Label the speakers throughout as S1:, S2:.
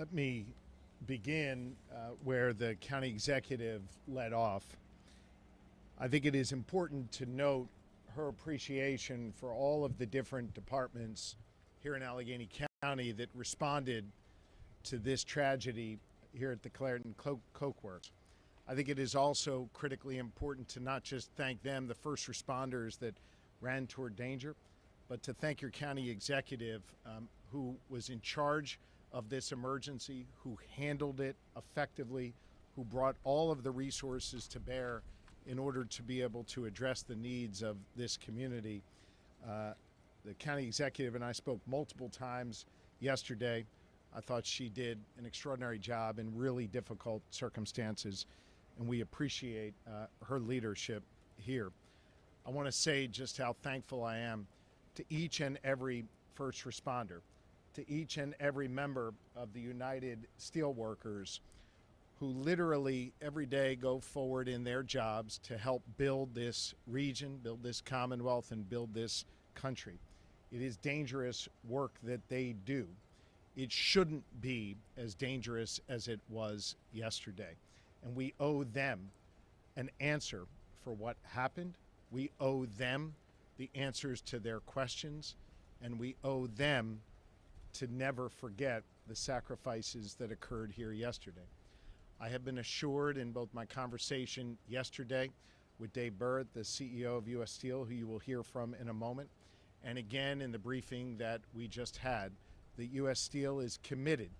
S1: Let me begin where the county executive led off. I think it is important to note her appreciation for all of the different departments here in Allegheny County that responded to this tragedy here at the Clairton Coke Works. I think it is also critically important to not just thank them, the first responders that ran toward danger, but to thank your county executive who was in charge of this emergency, who handled it effectively, who brought all of the resources to bear in order to be able to address the needs of this community. The county executive and I spoke multiple times yesterday. I thought she did an extraordinary job in really difficult circumstances, and we appreciate her leadership here. I want to say just how thankful I am to each and every first responder, to each and every member of the United Steelworkers who literally every day go forward in their jobs to help build this region, build this Commonwealth, and build this country. It is dangerous work that they do. It shouldn't be as dangerous as it was yesterday. And we owe them an answer for what happened. We owe them the answers to their questions, and we owe them to never forget the sacrifices that occurred here yesterday. I have been assured in both my conversation yesterday with Dave Burritt, the CEO of US Steel, who you will hear from in a moment, and again in the briefing that we just had, that US Steel is committed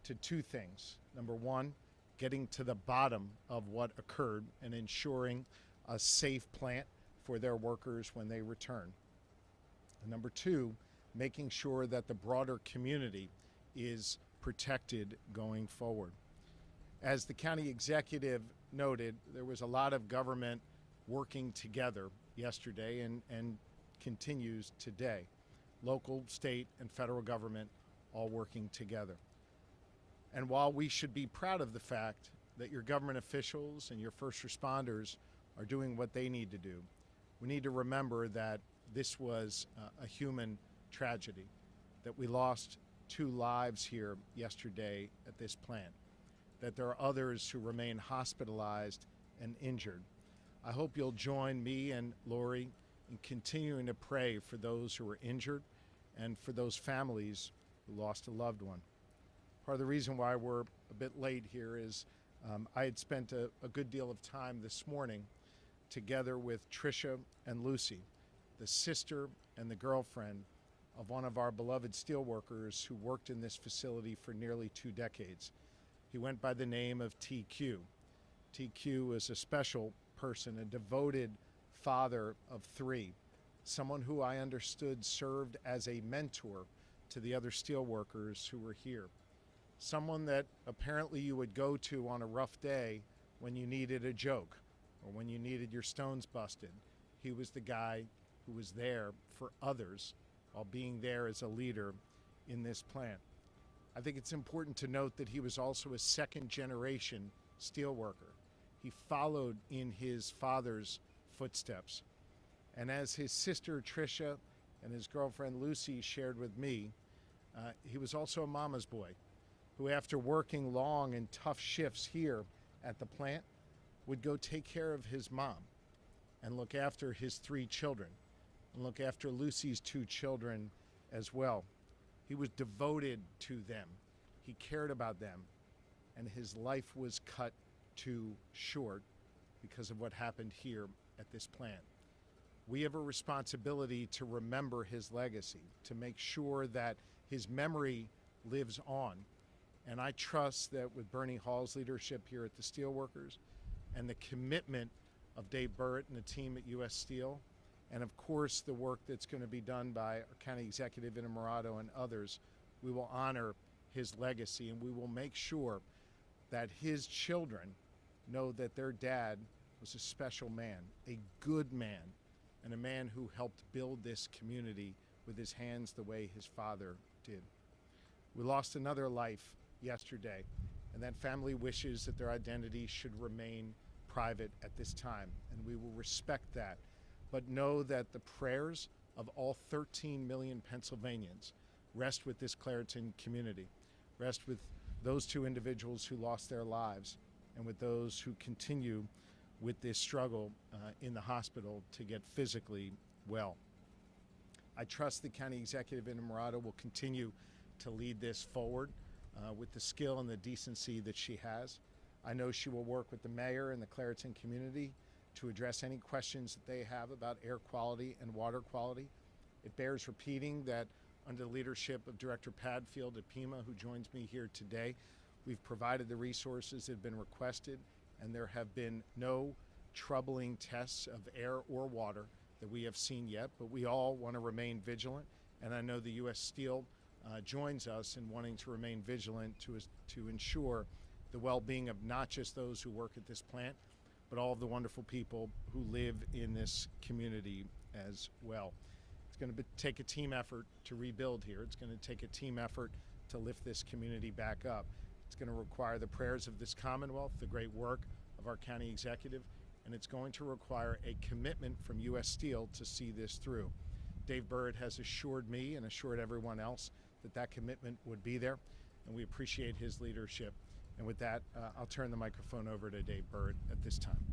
S1: to two things. Number one, getting to the bottom of what occurred and ensuring a safe plant for their workers when they return. And number two, making sure that the broader community is protected going forward. As the county executive noted, there was a lot of government working together yesterday and continues today. Local, state, and federal government all working together. And while we should be proud of the fact that your government officials and your first responders are doing what they need to do, we need to remember that this was a human tragedy, that we lost 2 lives here yesterday at this plant, that there are others who remain hospitalized and injured. I hope you'll join me and Lori in continuing to pray for those who are injured and for those families who lost a loved one. Part of the reason why we're a bit late here is I had spent a good deal of time this morning together with Tricia and Lucy, the sister and the girlfriend of one of our beloved steelworkers who worked in this facility for nearly 2 decades. He went by the name of TQ. TQ is a special person, a devoted father of 3, someone who I understood served as a mentor to the other steelworkers who were here. Someone that apparently you would go to on a rough day when you needed a joke or when you needed your stones busted. He was the guy who was there for others while being there as a leader in this plant. I think it's important to note that he was also a second-generation steelworker. He followed in his father's footsteps. And as his sister Tricia and his girlfriend Lucy shared with me, he was also a mama's boy who, after working long and tough shifts here at the plant, would go take care of his mom and look after his 3 children and look after Lucy's 2 children as well. He was devoted to them. He cared about them, and his life was cut too short because of what happened here at this plant. We have a responsibility to remember his legacy, to make sure that his memory lives on. And I trust that with Bernie Hall's leadership here at the Steelworkers and the commitment of Dave Burritt and the team at US Steel, and of course the work that's going to be done by our county executive Innamorato and others, we will honor his legacy, and we will make sure that his children know that their dad was a special man, a good man, and a man who helped build this community with his hands the way his father did. We lost another life yesterday, and that family wishes that their identity should remain private at this time, and we will respect that. But know that the prayers of all 13 million Pennsylvanians rest with this Clairton community, rest with those two individuals who lost their lives and with those who continue with this struggle in the hospital to get physically well. I trust the county executive in Emirata will continue to lead this forward with the skill and the decency that she has. I know she will work with the mayor and the Clairton community to address any questions that they have about air quality and water quality. It bears repeating that under the leadership of Director Padfield at Pima, who joins me here today, we've provided the resources that have been requested, and there have been no troubling tests of air or water that we have seen yet, but we all want to remain vigilant, and I know the U.S. Steel joins us in wanting to remain vigilant to ensure the well-being of not just those who work at this plant, but all of the wonderful people who live in this community as well. It's going to take a team effort to rebuild here. It's going to take a team effort to lift this community back up. It's going to require the prayers of this Commonwealth, the great work of our county executive, and it's going to require a commitment from U.S. Steel to see this through. Dave Bird has assured me and assured everyone else that that commitment would be there, and we appreciate his leadership. And with that, I'll turn the microphone over to Dave Bird at this time.